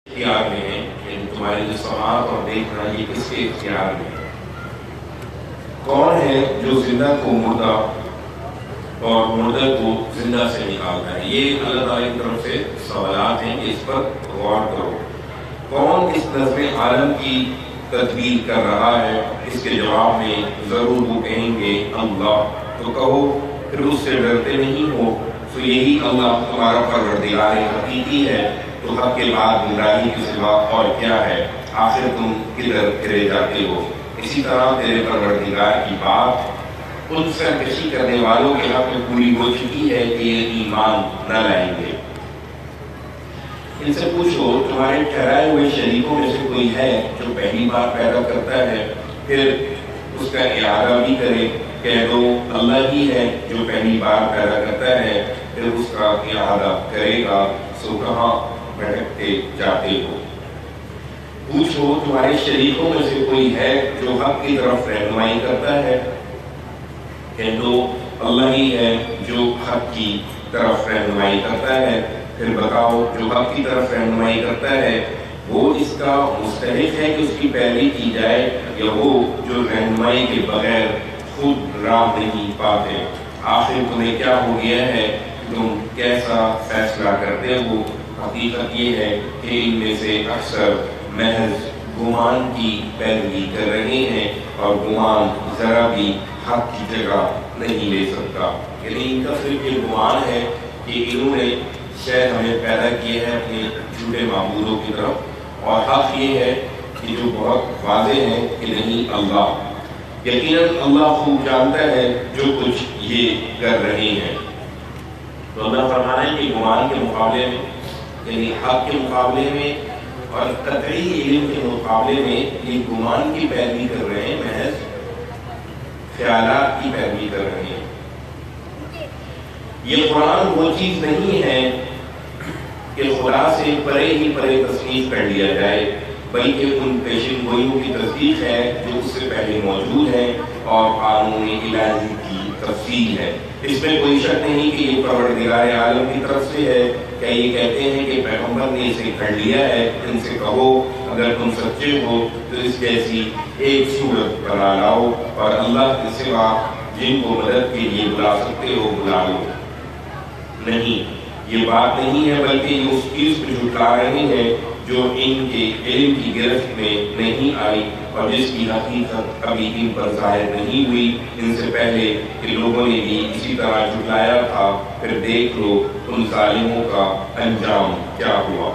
اختیار میں ہے، یعنی تمہاری جو سماعت اور دیکھنا یہ کس کے اختیار میں ہے؟ کون ہے جو زندہ کو مردہ اور مردہ کو زندہ سے نکالتا ہے؟ یہ اللہ تعالیٰ کی طرف سے سوالات ہیں کہ اس پر غور کرو۔ کون اس نظم عالم کی تدبیر کر رہا ہے؟ اس کے جواب میں ضرور وہ کہیں گے اللہ۔ تو کہو پھر اس سے ڈرتے نہیں ہو؟ تو یہی اللہ تمہارا پروردگار حقیقی ہے، تو حق کے بعد گمراہی کے سوا اور کیا ہے؟ آخر تم کدھر پھرے جاتے ہو؟ اسی طرح تیرے پروردگار کی بات خود سرکشی کرنے والوں کے حق میں پوری ہو چکی ہے کہ یہ ایمان نہ لائیں گے۔ ان سے پوچھو تمہارے ٹھہرائے ہوئے شریکوں میں سے کوئی ہے جو پہلی بار پیدا کرتا ہے پھر اس کا اعادہ بھی کرے؟ کہہ دو اللہ ہی ہے جو پہلی بار پیدا کرتا ہے پھر اس کا اعادہ کرے گا، سو کہاں بھٹکتے جاتے ہو؟ پوچھو تمہارے شریکوں میں سے کوئی ہے جو حق کی طرف رہنمائی کرتا ہے؟ کہہ دو اللہ ہی ہے جو حق کی طرف رہنمائی کرتا ہے، پھر بتاؤ جو حق کی طرف رہنمائی کرتا ہے وہ اس کا مستحق ہے کہ اس کی پیروی کی جائے، یا وہ جو رہنمائی کے بغیر خود راہ نہیں پاتے؟ آخر تمہیں کیا ہو گیا ہے؟ تم کیسا فیصلہ کرتے ہو؟ حقیقت یہ ہے کہ ان میں سے اکثر محض گمان کی پیروی کر رہے ہیں، اور گمان ذرا بھی حق کی جگہ نہیں لے سکتا۔ یعنی ان کا صرف یہ گمان ہے کہ انہوں نے شاید ہمیں پیدا کیے ہیں اپنے جھوٹے معبودوں کی طرف، اور حق یہ ہے کہ جو بہت واضح ہے کہ نہیں اللہ۔ یقیناً اللہ خوب جانتا ہے جو کچھ یہ کر رہے ہیں۔ تو اللہ فرمانا ہے کہ گمان کے مقابلے میں، یعنی حق کے مقابلے میں اور قطعی علم کے مقابلے میں یہ گمان کی پیروی کر رہے ہیں، محض خیالات کی پیروی کر رہے ہیں۔ یہ قرآن وہ چیز نہیں ہے کہ خدا سے پرے ہی پرے تصنیف کر لیا جائے، بلکہ ان پیشن گوئیوں کی تصدیق ہے جو اس سے پہلے موجود ہیں، اور قانون الہی کی تفصیل ہے۔ اس میں کوئی شک نہیں کہ یہ پروردگار عالم کی طرف سے ہے۔ کیا یہ کہتے ہیں کہ پیغمبر نے اسے کر لیا ہے؟ ان سے کہو اگر تم سچے ہو تو اس جیسی ایک صورت بنا لاؤ، اور اللہ کے سوا جن کو مدد کے لیے بلا سکتے ہو بلا لو۔ نہیں، یہ بات نہیں ہے، بلکہ یہ اس چیز کو جھٹلا رہے ہیں جو ان کے علم کی گرفت میں نہیں آئی، اور جس کی حقیقت ابھی ان پر ظاہر نہیں ہوئی۔ ان سے پہلے کہ لوگوں نے بھی اسی طرح جھٹلایا تھا، پھر دیکھ لو ان ظالموں کا انجام کیا ہوا۔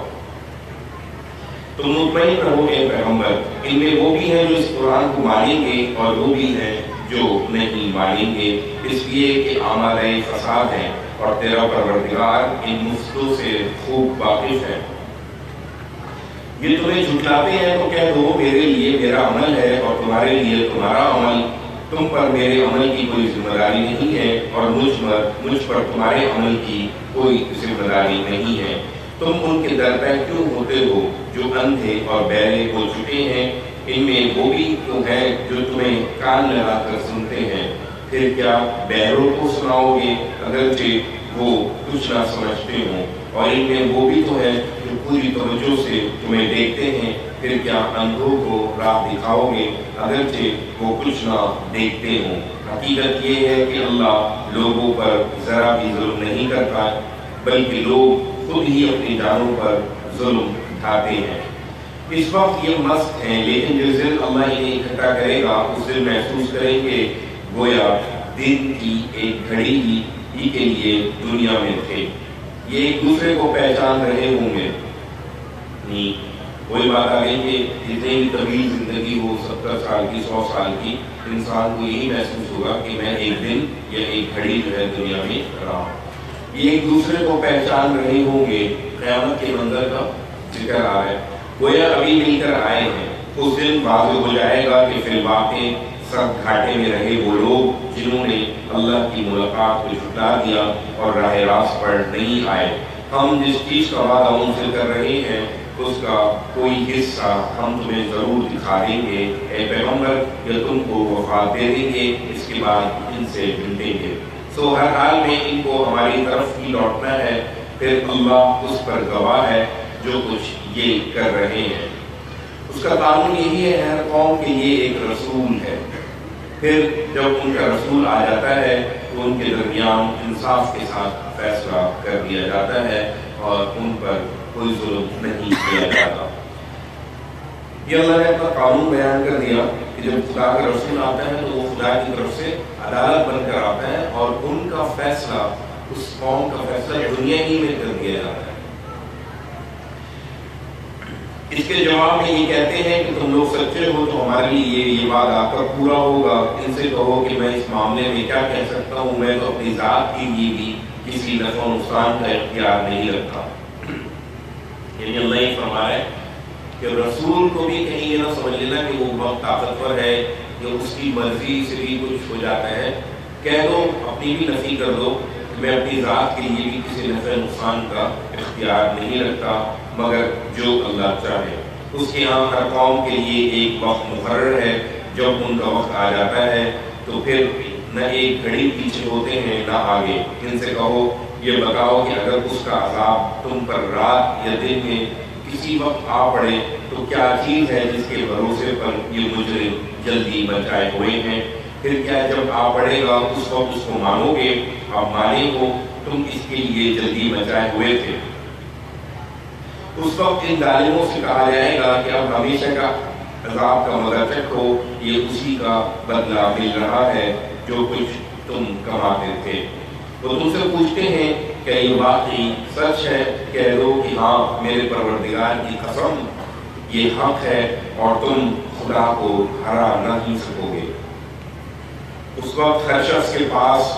تم مطمئن رہو اے پیغمبر، ان میں وہ بھی ہیں جو اس قرآن کو مانیں گے اور وہ بھی ہیں جو نہیں مانیں گے، اس لیے کہ آمادۂ فساد ہیں، اور تیرا پروردگار ان مفسدوں سے خوب واقف ہے۔ یہ تمہیں جھٹلاتے ہیں تو کہہ دو میرے لیے میرا عمل ہے اور تمہارے لیے تمہارا عمل، تم پر میرے عمل کی کوئی ذمہ داری نہیں ہے، اور مجھ پر تمہارے عمل کی کوئی ذمہ داری نہیں ہے۔ تم ان کے در پہ کیوں ہوتے ہو جو اندھے اور بہرے ہو چکے ہیں؟ ان میں وہ بھی تو ہیں جو تمہیں کان لگا کر سنتے ہیں، پھر کیا بہروں کو سناؤ گے اگرچہ وہ کچھ نہ سمجھتے ہوں؟ اور ان میں وہ بھی تو ہے جو پوری توجہ سے تمہیں دیکھتے ہیں، پھر کیا اندھوں کو راہ دکھاؤ گے اگرچہ وہ کچھ نہ دیکھتے ہوں؟ حقیقت یہ ہے کہ اللہ لوگوں پر ذرا بھی ظلم نہیں کرتا، بلکہ لوگ خود ہی اپنی جانوں پر ظلم اٹھاتے ہیں۔ اس وقت یہ مست ہیں، لیکن جس دن اللہ انہیں اکٹھا کرے گا اس دن محسوس کریں گے گویا دن کی ایک گھڑی ہی کے لیے دنیا میں تھے۔ یہ ایک دوسرے کو پہچان رہے ہوں گے۔ کوئی بات آ گئی کہ جتنی بھی طویل زندگی ہو، 70 سال کی، 100 سال کی، انسان کو یہی محسوس ہوگا کہ میں ایک دن یا ایک گھڑی جو ہے دنیا میں رہا ہوں۔ یہ ایک دوسرے کو پہچان رہے ہوں گے۔ قیامت کے منظر کا ذکر آ ہے، گویا ابھی مل کر آئے ہیں۔ اس دن واضح ہو جائے گا کہ فی الواقع سب گھاٹے میں رہے وہ لوگ جنہوں نے اللہ کی ملاقات کو جھٹلا دیا اور راہ راست پر نہیں آئے۔ ہم جس چیز کا وعدہ ان سے کر رہے ہیں اس کا کوئی حصہ ہم تمہیں ضرور دکھا دیں گے اے پیغمبر، یا تم کو وفات دے دیں گے، اس کے بعد ان سے ملیں گے۔ سو ہر حال میں ان کو ہماری طرف ہی لوٹنا ہے، پھر اللہ اس پر گواہ ہے جو کچھ یہ کر رہے ہیں۔ اس کا قانون یہی ہے، ہر قوم کے لیے ایک رسول ہے، پھر جب ان کا رسول آ جاتا ہے تو ان کے درمیان انصاف کے ساتھ فیصلہ کر دیا جاتا ہے اور ان پر کوئی ظلم نہیں کیا جاتا۔ یہ اللہ نے اپنا قانون بیان کر دیا کہ جب خدا کا رسول آتا ہے تو وہ خدا کی طرف سے عدالت بن کر آتا ہے اور ان کا فیصلہ، اس قوم کا فیصلہ دنیا ہی میں کر دیا جاتا ہے۔ اس کے جواب میں یہ کہتے ہیں کہ تم لوگ سچے ہو تو ہمارے لیے یہ بات آپ کا پورا ہوگا۔ ان سے کہو کہ میں اس معاملے میں کیا کہہ سکتا ہوں، میں تو اپنی ذات کے لیے بھی کسی نفع و نقصان کا اختیار نہیں رکھتا۔ یعنی اللہ یہ فرما ہے کہ رسول کو بھی کہیں یہ نہ سمجھ لینا کہ وہ بہت طاقتور ہے یا اس کی مرضی سے بھی کچھ ہو جاتا ہے۔ کہہ دو، اپنی بھی نفی کر دو کہ میں اپنی ذات کے لیے بھی کسی نفع نقصان کا اختیار نہیں رکھتا مگر جو اللہ چاہے۔ اس کے یہاں ہر قوم کے لیے ایک وقت مقرر ہے، جب ان کا وقت آ جاتا ہے تو پھر نہ ایک گھڑی پیچھے ہوتے ہیں نہ آگے۔ ان سے کہو، یہ بتاؤ کہ اگر اس کا عذاب تم پر رات یا دن میں کسی وقت آ پڑے تو کیا چیز ہے جس کے بھروسے پر یہ مجرم جلدی بچائے ہوئے ہیں؟ پھر کیا جب آ پڑے گا اس وقت اس کو مانو گے؟ اب مانے ہو تم اس کے لیے جلدی بچائے ہوئے تھے۔ اس وقت ان ظالموں سے کہا جائے گا کہ اب ہمیشہ کا عذاب کا مزہ چکھو، یہ اسی کا بدلہ مل رہا ہے جو کچھ تم کماتے تھے۔ وہ تم سے پوچھتے ہیں کہ یہ واقعی سچ ہے؟ کہہ دو کہ ہاں، میرے پروردگار کی قسم یہ حق ہے اور تم خدا کو ہرا نہیں سکو گے۔ اس وقت ہر شخص کے پاس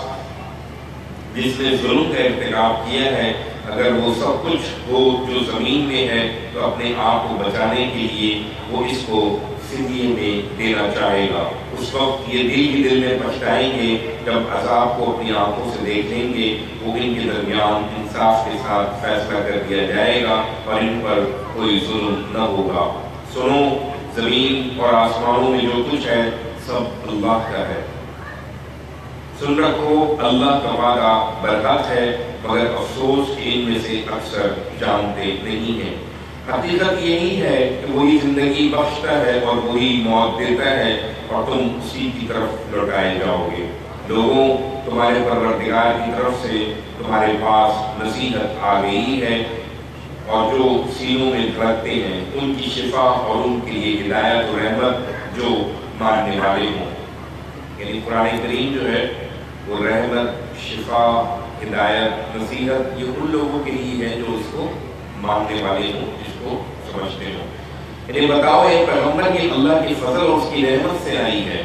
جس نے ظلم کا ارتکاب کیا ہے، اگر وہ سب کچھ ہو جو زمین میں ہے تو اپنے آپ کو بچانے کے لیے وہ اس کو فدیے میں دینا چاہے گا۔ اس وقت یہ دل ہی دل میں پچھتائیں گے، جب عذاب کو اپنی آنکھوں سے دیکھیں گے۔ وہ ان کے درمیان انصاف کے ساتھ فیصلہ کر دیا جائے گا اور ان پر کوئی ظلم نہ ہوگا۔ سنو، زمین اور آسمانوں میں جو کچھ ہے سب اللہ کا ہے۔ سن رکھو، اللہ کا وعدہ برحق ہے، مگر افسوس کہ ان میں سے اکثر جانتے نہیں ہیں۔ حقیقت یہی ہے کہ وہی زندگی بخشتا ہے اور وہی موت دیتا ہے اور تم اسی کی طرف لوٹائے جاؤ گے۔ لوگوں، تمہارے پروردگار کی طرف سے تمہارے پاس نصیحت آ گئی ہے، اور جو سینوں میں دھڑکتے ہیں ان کی شفا اور ان کے لیے ہدایت و رحمت جو ماننے والے ہوں۔ یعنی قرآن کریم جو ہے وہ رحمت، شفا، ہدایت، نصیحت یہ ان لوگوں کے لیے ہے جو اس کو ماننے والے ہوں، جس کو سمجھتے ہوں۔ یعنی بتاؤ، ایک پیغمبر کی اللہ کی فضل اور اس کی رحمت سے آئی ہے،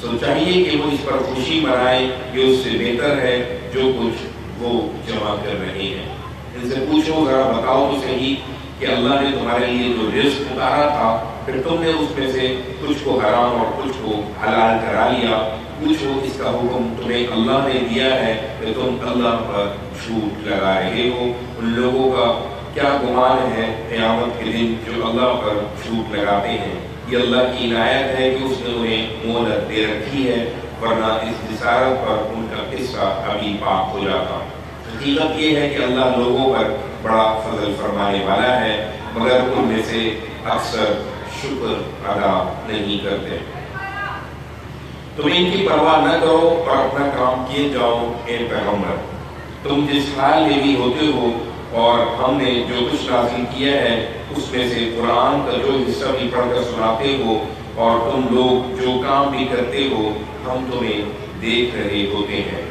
سو چاہیے کہ وہ اس پر خوشی منائے، یہ اس سے بہتر ہے جو کچھ وہ جمع کر رہے ہیں۔ ان سے پوچھو، ذرا بتاؤ تو صحیح کہ اللہ نے تمہارے لیے جو رزق اتارا تھا، پھر تم نے اس میں سے کچھ کو حرام اور کچھ کو حلال کرا لیا۔ پوچھو، اس کا حکم تمہیں اللہ نے دیا ہے کہ تم اللہ پر جھوٹ لگا رہے ہو؟ ان لوگوں کا کیا گمان ہے قیامت کے دن جو اللہ پر جھوٹ لگاتے ہیں۔ یہ اللہ کی عنایت ہے کہ اس نے انہیں مہلت دے رکھی ہے، ورنہ اس جسارت پر ان کا قصہ ابھی پاک ہو جاتا۔ حقیقت یہ ہے کہ اللہ لوگوں پر بڑا فضل فرمانے والا ہے، مگر ان میں سے اکثر شکر ادا نہیں کرتے۔ تم ان کی پرواہ نہ کرو اور اپنا کام کیے جاؤ اے پیغمبر۔ تم جس حال میں بھی ہوتے ہو اور ہم نے جو کچھ نازل کیا ہے اس میں سے قرآن کا جو حصہ بھی پڑھ کر سناتے ہو، اور تم لوگ جو کام بھی کرتے ہو ہم تمہیں دیکھ رہے ہوتے ہیں۔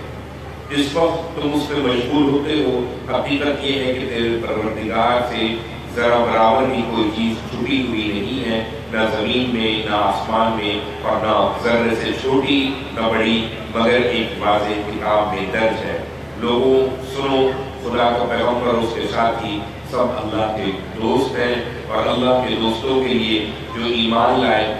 جس وقت تم اس میں مشغول ہوتے ہو، حقیقت یہ ہے کہ تیرے پروردگار سے ذرا برابر بھی کوئی چیز چھپی ہوئی نہیں ہے، نہ زمین میں، نہ آسمان میں، اور نہ ذرے سے چھوٹی نہ بڑی، مگر ایک واضح کتاب میں درج ہے۔ لوگوں، سنو، خدا کا پیغمبر اور اس کے ساتھی سب اللہ کے دوست ہیں، اور اللہ کے دوستوں کے لیے جو ایمان لائے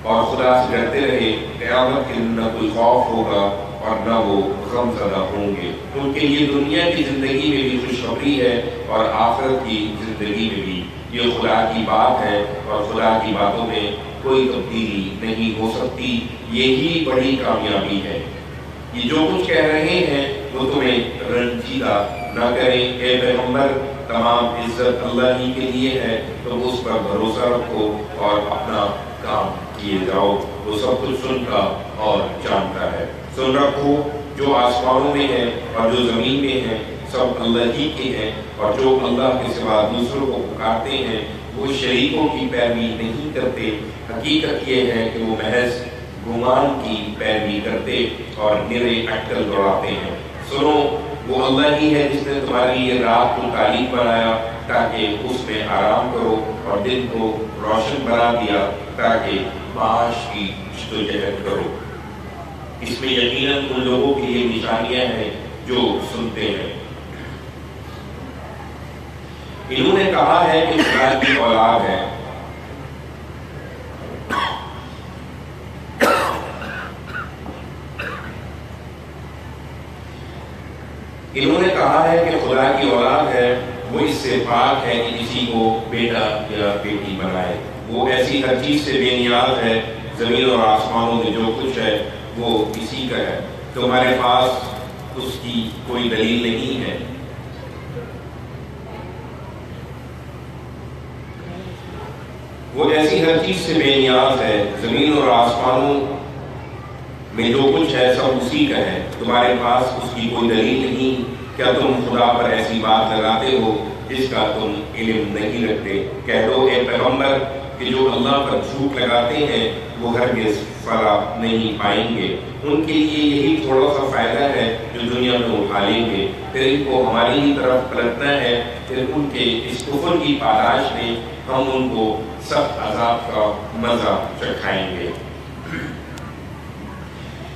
اور خدا سے ڈرتے رہے، قیامت کے دن نہ کوئی خوف ہوگا اور نہ وہ غم زدہ ہوں گے۔ ان کے لیے دنیا کی زندگی میں بھی خوشخبری ہے اور آخرت کی زندگی میں بھی۔ یہ خدا کی بات ہے اور خدا کی باتوں میں کوئی تبدیلی نہیں ہو سکتی، یہی بڑی کامیابی ہے۔ یہ جو کچھ کہہ رہے ہیں وہ تمہیں رنجیدہ نہ کریں اے پیغمبر، تمام عزت اللہ ہی کے لیے ہے، تم اس پر بھروسہ رکھو اور اپنا کام کیے جاؤ، وہ سب کچھ سنتا اور جانتا ہے۔ سن رکھو جو آسمانوں میں ہے اور جو زمین میں ہے سب اللہ ہی کے ہیں، اور جو اللہ کے سوا دوسروں کو پکارتے ہیں وہ شریکوں کی پیروی نہیں کرتے، حقیقت یہ ہے کہ وہ محض گمان کی پیروی کرتے اور نرے اٹکل دوڑاتے ہیں۔ سنو وہ اللہ ہی ہے جس نے تمہاری یہ رات کو تاریک بنایا تاکہ اس میں آرام کرو، اور دن کو روشن بنا دیا تاکہ معاش کی جدوجہد کرو۔ اس میں یقیناً ان لوگوں کے لیے نشانیاں ہیں جو سنتے ہیں۔ انہوں نے کہا ہے کہ خدا کی اولاد ہے، انہوں نے کہا ہے کہ خدا کی اولاد ہے، وہ اس سے پاک ہے کہ کسی کو بیٹا یا بیٹی بنائے۔ وہ ایسی ہر چیز سے بے نیاز ہے، زمین اور آسمانوں میں جو کچھ ہے وہ اسی کا ہے، تمہارے پاس اس کی کوئی دلیل نہیں ہے۔ وہ ایسی ہر چیز سے بے نیاز ہے، زمین اور آسمانوں میں جو کچھ ہے سب اسی کا ہے، تمہارے پاس اس کی کوئی دلیل نہیں۔ کیا تم خدا پر ایسی بات لگاتے ہو جس کا تم علم نہیں رکھتے؟ کہہ دو اے پیغمبر کہ جو اللہ پر جھوٹ لگاتے ہیں وہ ہرگز فلاح نہیں پائیں گے، ان کے لیے یہی تھوڑا سا فائدہ ہے جو دنیا میں اٹھا لیں گے، پھر ان کو ہماری ہی طرف پلٹنا ہے، پھر ان کے اس کفر کی پاداش میں ہم ان کو سخت عذاب کا مزہ چکھائیں گے۔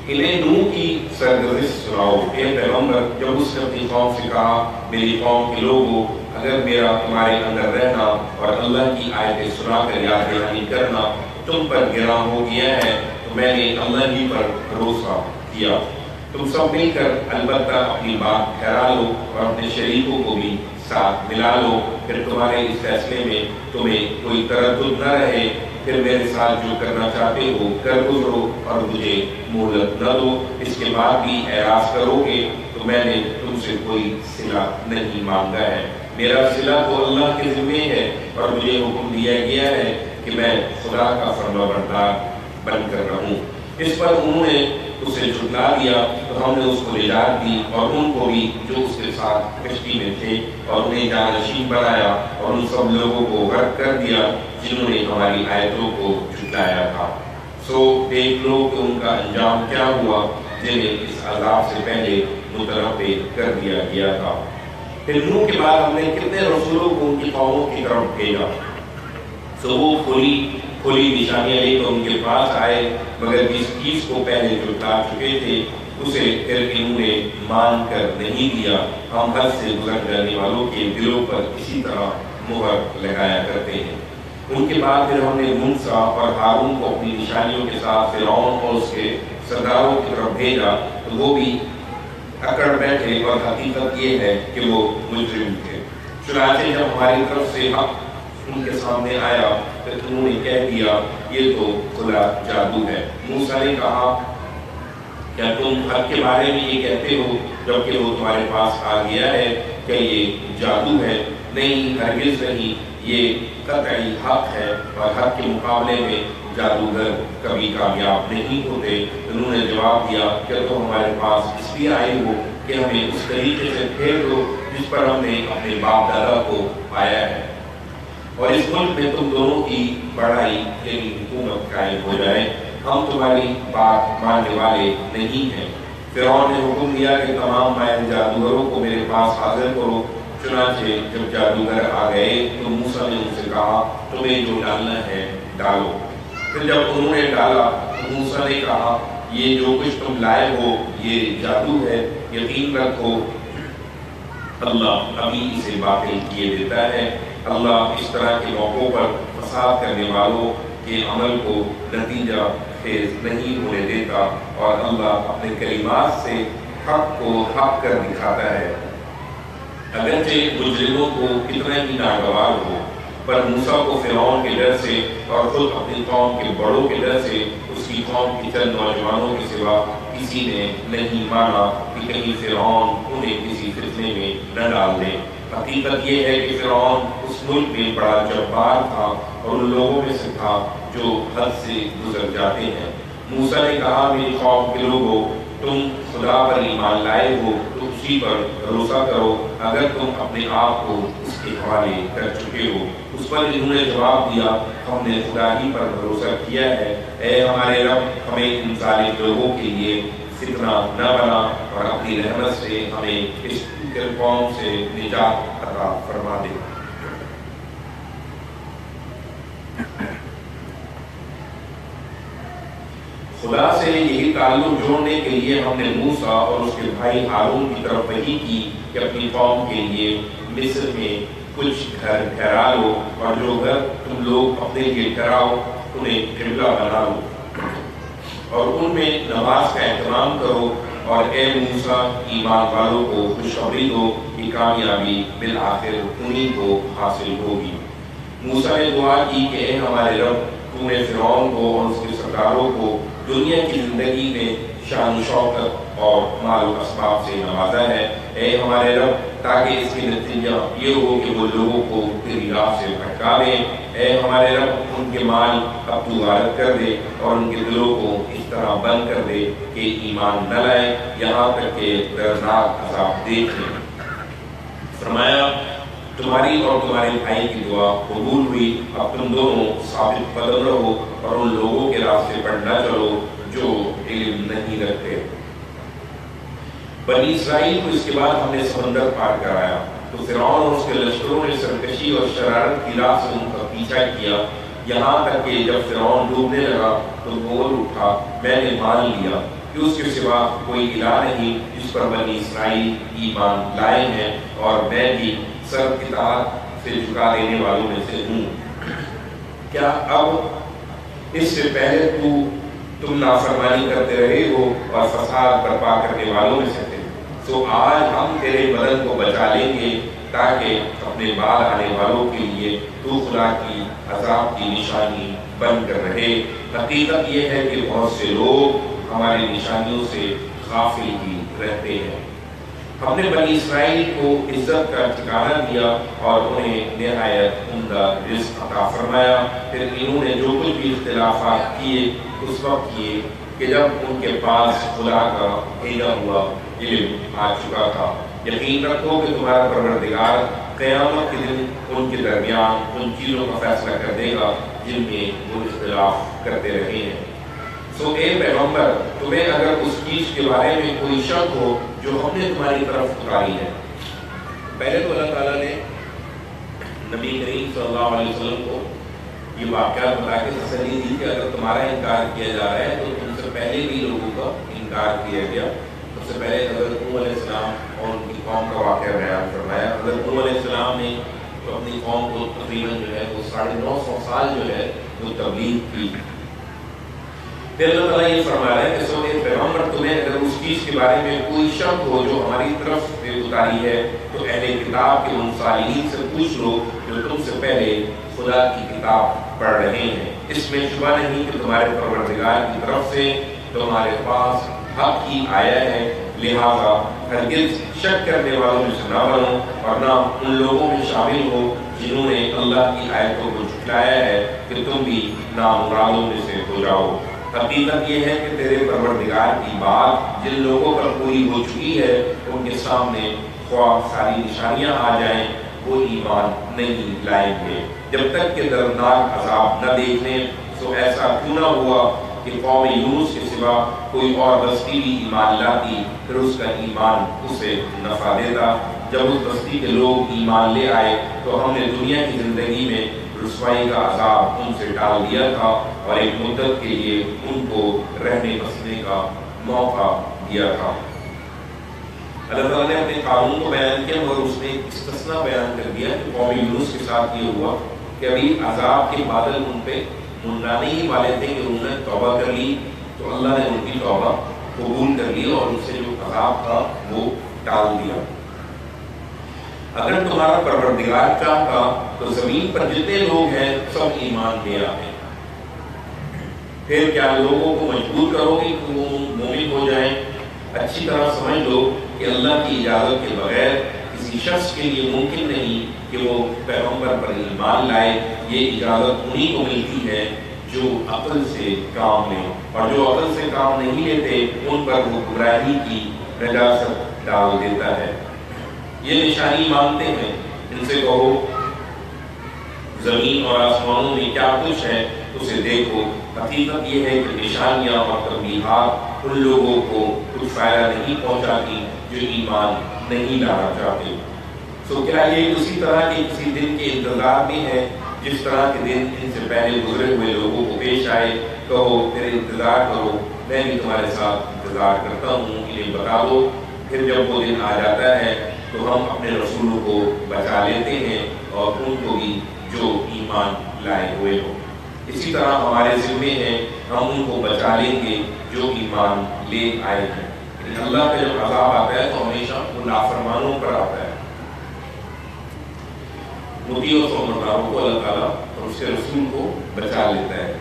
انہیں نوح کی سرگزشت سناؤ اے پیغمبر، جب اس نے اپنی قوم سے کہا میری قوم کے لوگوں، اگر میرا تمہارے اندر رہنا اور اللہ کی آیتیں سنا کر یاد دہانی کرنا تم پر گراں ہو گیا ہے تو میں نے اللہ ہی پر بھروسہ کیا۔ تم سب مل کر البتہ اپنی بات ٹھہرا لو اور اپنے شریکوں کو بھی ساتھ ملا لو، پھر تمہارے اس فیصلے میں تمہیں کوئی تردد نہ رہے، پھر میرے ساتھ جو کرنا چاہتے ہو کر گزرو اور مجھے مہلت نہ دو۔ اس کے بعد بھی اعراض کرو گے تو میں نے تم سے کوئی صلہ نہیں مانگا ہے، میرا صلہ تو اللہ کے ذمہ ہے، اور مجھے حکم دیا گیا ہے کہ میں خدا کا فرمانبردار بن کر رہوں۔ اس پر انہوں نے اسے جھٹلا دیا تو ہم نے اس کو نجات دی اور ان کو بھی جو اس کے ساتھ کشتی میں تھے، اور انہیں جانشین بنایا اور ان سب لوگوں کو غرق کر دیا جنہوں نے ہماری آیتوں کو جھٹلایا تھا۔ سو دیکھ لو کہ ان کا انجام کیا ہوا جنہیں اس عذاب سے پہلے متنبع کر دیا گیا تھا۔ پھر نوح کے بعد ہم نے کتنے رسولوں کو ان کی قوموں کی طرف بھیجا، سو وہ کھلی نشانیاں لے کر ان کے پاس آئے، مگر جس چیز کو پہلے جھٹلا چکے تھے اسے پھر انہوں نے مان کر نہیں دیا۔ ہم حد سے گزر جانے والوں کے دلوں پر اسی طرح مہر لگایا کرتے ہیں۔ ان کے بعد پھر ہم نے موسیٰ اور ہارون کو اپنی نشانیوں کے ساتھ فرعون اور اس کے سرداروں کی طرف بھیجا تو وہ بھی اکڑ بیٹھے، اور حقیقت یہ ہے کہ وہ مجرم تھے۔ چنانچہ جب ہماری طرف سے حق ان کے سامنے آیا تو انہوں نے کہہ دیا یہ تو کھلا جادو ہے۔ موسیٰ نے کہا کیا تم حق کے بارے میں یہ کہتے ہو جبکہ وہ تمہارے پاس آ گیا ہے؟ کیا یہ جادو ہے؟ نہیں، ہرگز نہیں، یہ قطعی حق ہے، اور حق کے مقابلے میں جادوگر کبھی کامیاب نہیں ہوتے۔ انہوں نے جواب دیا کیا تم ہمارے پاس اس لیے آئے ہو کہ ہمیں اس طریقے سے پھیر دو جس پر ہم نے اپنے باپ دادا کو پایا ہے، اور اس ملک میں تم دونوں کی بڑائی یعنی حکومت قائم ہو جائے؟ ہم تمہاری بات ماننے والے نہیں ہیں۔ فرعون نے حکم دیا کہ تمام ماہر جادوگروں کو میرے پاس حاضر کرو۔ چنانچہ جب جادوگر آ گئے تو موسیٰ نے ان سے کہا تمہیں جو ڈالنا ہے ڈالو۔ پھر جب انہوں نے ڈالا تو موسیٰ نے کہا یہ جو کچھ تم لائے ہو یہ جادو ہے، یقین رکھو اللہ ابھی اسے باطل کیے دیتا ہے۔ اللہ اس طرح کے موقعوں پر فساد کرنے والوں کے عمل کو نتیجہ خیز نہیں ہونے دیتا، اور اللہ اپنے کلمات سے حق کو حق کر دکھاتا ہے، اگرچہ مجرموں کو کتنا ہی ناگوار ہو۔ پر موسیٰ کو فرعون کے ڈر سے اور خود اپنی قوم کے بڑوں کے ڈر سے اس کی قوم کی چند نوجوانوں کے سوا کسی نے نہیں مانا کہ کہیں فرعون انہیں کسی فتنے میں نہ ڈال دے۔ حقیقت یہ ہے کہ فرعون اس ملک میں بڑا جبار تھا اور ان لوگوں میں سے تھا جو حد سے گزر جاتے ہیں۔ موسیٰ نے کہا میری قوم کے لوگوں، تم خدا پر ایمان لائے ہو تو اسی پر بھروسہ کرو، اگر تم اپنے آپ کو اس کے حوالے کر چکے ہو۔ اس پر انہوں نے جواب دیا ہم نے خدا ہی پر بھروسہ کیا ہے، اے ہمارے رب ہمیں ان ظالم لوگوں کے لیے فتنہ نہ بنا اور اپنی رحمت سے ہمیں اس قوم سے نجات عطا فرما دے۔ خدا سے یہی تعلق جوڑنے کے لیے ہم نے موسیٰ اور اس کے بھائی ہارون کی طرف وحی کی کہ اپنی قوم کے لیے مصر میں کچھ گھر ٹھہرا لو، اور جو گھر تم لوگ اپنے لیے ٹھہراؤ انہیں قبلہ بنا لو اور ان میں نماز کا اہتمام کرو، اور اے موسیٰ ایمان والوں کو خوشخبری دو کہ کامیابی بالآخر انہیں کو حاصل ہوگی۔ موسیٰ نے دعا کی کہ اے ہمارے رب تو نے فرعون کو اور اس کے سرداروں کو دنیا کی زندگی میں شان و شوکت اور مال و اسباب سے نوازا ہے، اے ہمارے رب تاکہ اس کی نتیجہ یہ ہو کہ وہ لوگوں کو تیری راہ سے بھٹکا دیں، اے ہمارے رب ان کے مال اب تو غارت کر دے اور ان کے دلوں کو اس طرح بند کر دے کہ ایمان نہ لائے یہاں تک کہ دردناک عذاب دیکھ لیں۔ فرمایا تمہاری اور تمہارے بھائی کی دعا قبول ہوئی، اب تم دونوں ثابت قدم رہو اور ان لوگوں کے راستے پر نہ چلو جو علم نہیں رکھتے۔ بنی اسرائیل کو اس کے بعد ہم نے سمندر پار کرایا تو فرعون اور اس کے لشکروں نے سرکشی اور شرارت کی راہ سے ان کا پیچھا کیا، یہاں تک کہ جب فرعون ڈوبنے لگا تو بول اٹھا میں نے مان لیا کہ اس کے سوا کوئی الہ نہیں جس پر بنی اسرائیل ایمان لائے ہیں، اور میں بھی سر اطاعت سے جھکا دینے والوں میں سے ہوں۔ کیا اب اس سے پہلے تم نافرمانی کرتے رہے ہو اور فساد برپا کرنے والوں میں سے تھے، سو آج ہم تیرے بدن کو بچا لیں گے تاکہ اپنے بعد آنے والوں کے لیے تو خدا کی عذاب کی نشانی بن کر رہے۔ حقیقت یہ ہے کہ بہت سے لوگ ہماری نشانیوں سے غافل ہی رہتے ہیں۔ ہم نے بنی اسرائیل کو عزت کا ٹھکانہ دیا اور انہیں نہایت عمدہ رزق عطا فرمایا، پھر انہوں نے جو کچھ بھی اختلافات کیے اس وقت کیے کہ جب ان کے پاس خدا کا بھیجا ہوا علم آ چکا تھا۔ یقین رکھو کہ تمہارا پروردگار قیامت کے دن ان کے درمیان ان چیزوں کا فیصلہ کر دے گا جن میں وہ اختلاف کرتے رہے ہیں۔ سو اے پیغمبر تمہیں اگر اس چیز کے بارے میں کوئی شک ہو جو ہم نے تمہاری طرف اتاری ہے، پہلے تو اللہ تعالیٰ نے نبی کریم صلی اللہ علیہ وسلم کو یہ واقعات بتا کے تسلی دی کہ اگر تمہارا انکار کیا جا رہا ہے تو تم سے پہلے بھی لوگوں کا انکار کیا گیا۔ سب سے پہلے حضرت نوح علیہ السلام اور ان کی قوم کا واقعہ بیان فرمایا۔ حضرت نوح علیہ السلام نے تو اپنی قوم کو تقریباً جو ہے وہ 950 سال جو ہے وہ تبلیغ کی۔ پھر اللہ تعالیٰ یہ فرما رہا ہے کہ سو اے پیغمبر تمہیں اگر اس چیز کے بارے میں کوئی شک ہو جو ہماری طرف سے اتاری ہے تو اہل کتاب کے ان صالحین سے پوچھ لو جو تم سے پہلے خدا کی کتاب پڑھ رہے ہیں، اس میں شبہ نہیں کہ تمہارے پروردگار کی طرف سے تمہارے پاس حق ہی آیا ہے، لہذا ہرگز شک کرنے والوں میں سے نہ بنو اور نہ ان لوگوں میں شامل ہو جنہوں نے اللہ کی آیتوں کو جھٹلایا ہے کہ تم بھی نامرادوں میں سے ہو جاؤ۔ حقیقت یہ ہے کہ تیرے پروردگار کی بات جن لوگوں پر پوری ہو چکی ہے ان کے سامنے خواہ ساری نشانیاں آ جائیں وہ ایمان نہیں لائیں گے جب تک کہ دردناک عذاب نہ دیکھ لیں۔ سو ایسا کیوں نہ ہوا کہ قوم یونس کے سوا کوئی اور بستی بھی ایمان لاتی، پھر اس کا ایمان اسے نفع دیتا۔ جب اس بستی کے لوگ ایمان لے آئے تو ہم نے دنیا کی زندگی میں رسوائی کا عذاب ان سے ٹال دیا تھا اور ایک مدت کے لیے ان کو رہنے بسنے کا موقع دیا تھا۔ اللہ تعالیٰ نے اپنے قانون کو بیان کیا مگر اس نے استثناء بیان کر دیا کہ قوم یونس کے ساتھ یہ ہوا کہ ابھی عذاب کے بادل ان پہ منڈانے ہی والے تھے کہ انہوں نے توبہ کر لی تو اللہ نے ان کی توبہ قبول کر لی اور ان سے جو عذاب تھا وہ ٹال دیا۔ اگر تمہارا پروردگار چاہتا تو زمین پر جتنے لوگ ہیں سب ایمان لے آتے، پھر کیا لوگوں کو مجبور کرو گے کہ وہ مومن ہو جائیں؟ اچھی طرح سمجھ لو کہ اللہ کی اجازت کے بغیر کسی کسی شخص کے لیے ممکن نہیں کہ وہ پیغمبر پر ایمان لائے. یہ اجازت انہی کو ملتی ہے جو عقل سے کام لیں، اور جو عقل سے کام نہیں لیتے ان پر وہ گمراہی کی نجاست ڈال دیتا ہے. یہ نشانی مانتے ہیں، ان سے کہو زمین اور آسمانوں میں کیا کچھ ہے اسے دیکھو. حقیقت یہ ہے کہ نشانیاں اور تنبیہات ان لوگوں کو کچھ فائدہ نہیں پہنچاتی جو ایمان نہیں لانا چاہتے. تو کیا یہ اسی طرح کے کسی دن کے انتظار میں ہے جس طرح کے دن ان سے پہلے گزرے ہوئے لوگوں کو پیش آئے؟ کہو میرے انتظار کرو، میں بھی تمہارے ساتھ انتظار کرتا ہوں. انہیں بتا دو پھر جب وہ دن آ جاتا ہے تو ہم اپنے رسولوں کو بچا لیتے ہیں اور ان کو بھی جو ایمان لائے ہوئے ہو. اسی طرح ہمارے ذمے ہے ہم ان کو بچا لیں گے جو ایمان لے آئے ہیں. اللہ کا جب عذاب آتا ہے تو ہمیشہ ان نافرمانوں پر آتا ہے. مطیع و فرمانبرداروں کو اللہ تعالیٰ اور اس کے رسول کو بچا لیتا ہے.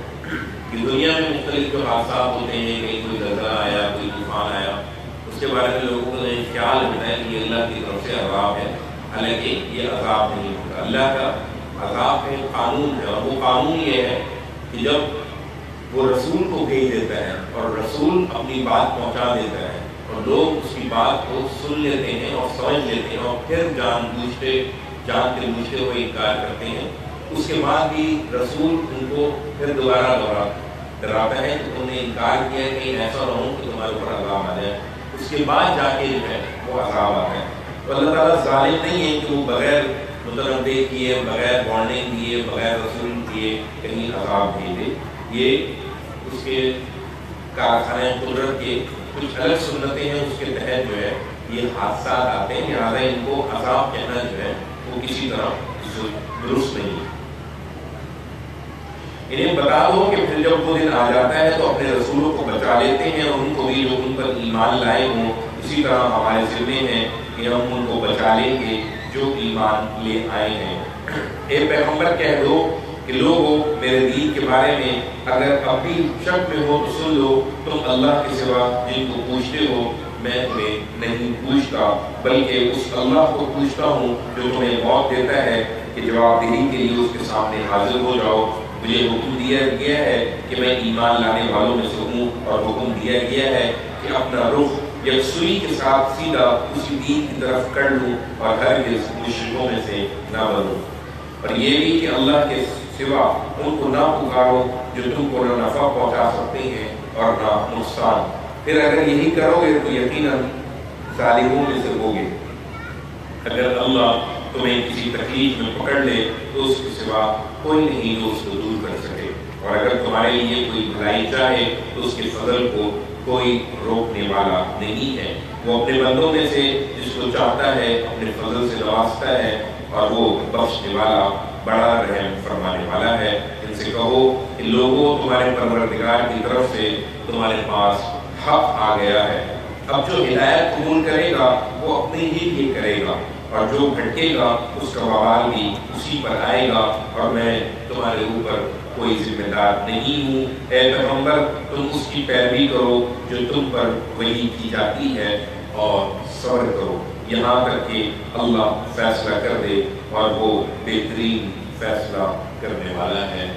کہ دنیا میں مختلف جو حادثات ہوتے ہیں، کہیں کوئی زلزلہ آیا، کوئی طوفان آیا، اس کے بارے میں لوگوں کو خیال ہوتا ہے کہ یہ اللہ کی طرف سے عذاب ہے، حالانکہ یہ عذاب نہیں ہوتا. اللہ کا عذاب ہے، قانون ہے، اور وہ قانون یہ ہے کہ جب وہ رسول کو بھیج دیتا ہے اور رسول اپنی بات پہنچا دیتا ہے اور لوگ اس کی بات کو سن لیتے ہیں اور سمجھ لیتے ہیں اور پھر جانتے بوجھتے ہوئے انکار کرتے ہیں، اس کے بعد بھی رسول ان کو پھر دوبارہ ڈراتا ہے کہ تم نے انکار کیا ہے، کہیں ایسا نہ ہو کہ تمہارے اوپر عذاب آ جائے. اس کے بعد جا کے جو ہے وہ عذاب آتا ہے. تو اللہ تعالیٰ ظالم نہیں ہے کہ وہ بغیر متنبع کیے، بغیر وارننگ دیے، بغیر رسول دیے کہیں عذاب بھیجے. یہ اس کے کارخانے قدرت کے کچھ الگ سنتیں ہیں، اس کے تحت جو ہے یہ حادثات آتے ہیں. لہٰذا ان کو عذاب کہنا جو ہے وہ کسی طرح درست نہیں. انہیں بتا دو کہ پھر جب وہ دن آ جاتا ہے تو اپنے رسولوں کو بچا لیتے ہیں اور ان کو بھی جو ان پر ایمان لائے ہوں. اسی طرح ہمارے ذمے ہیں کہ ہم ان کو بچا لیں گے جو ایمان لے آئے ہیں. اے پیغمبر کہہ دو کہ لوگوں میرے دین کے بارے میں اگر اب بھی شک میں ہو تو سن لو، تم اللہ کے سوا جن کو پوچھتے ہو میں تمہیں نہیں پوچھتا، بلکہ اس اللہ کو پوچھتا ہوں جو تمہیں موت دیتا ہے کہ جواب دہی کے لیے اس کے سامنے حاضر ہو جاؤ. مجھے حکم دیا گیا ہے کہ میں ایمان لانے والوں میں سے ہوں، اور حکم دیا گیا ہے کہ اپنا رخ یکسوئی کے ساتھ سیدھا اسی دین کی طرف کر لوں اور ہرگز مشرکوں میں سے نہ بنوں. اور یہ بھی کہ اللہ کے سوا ان کو نہ پکارو جو تم کو نہ نفع پہنچا سکتے ہیں اور نہ نقصان. پھر اگر یہی کرو گے تو یقیناً ظالموں میں سے ہوگے. اگر اللہ تمہیں کسی تکلیف میں پکڑ لے تو اس کے سوا کوئی نہیں جو اس کو دور کر سکے، اور اگر تمہارے لیے کوئی بھلائی چاہے تو اس کے فضل کو کوئی روکنے والا نہیں ہے. وہ اپنے بندوں میں سے جس کو چاہتا ہے اپنے فضل سے نوازتا ہے، اور وہ بخشنے والا بڑا رحم فرمانے والا ہے. ان سے کہو کہ لوگوں تمہارے پروردگار کی طرف سے تمہارے پاس حق آ گیا ہے. اب جو ہدایت قبول کرے گا وہ اپنے ہی لیے کرے گا، اور جو بھٹکے گا اس کا وبال بھی اسی پر آئے گا، اور میں تمہارے اوپر کوئی ذمہ دار نہیں ہوں. اے پیغمبر تم اس کی پیروی کرو جو تم پر وحی کی جاتی ہے، اور صبر کرو یہاں تک کہ اللہ فیصلہ کر دے، اور وہ بہترین فیصلہ کرنے والا ہے.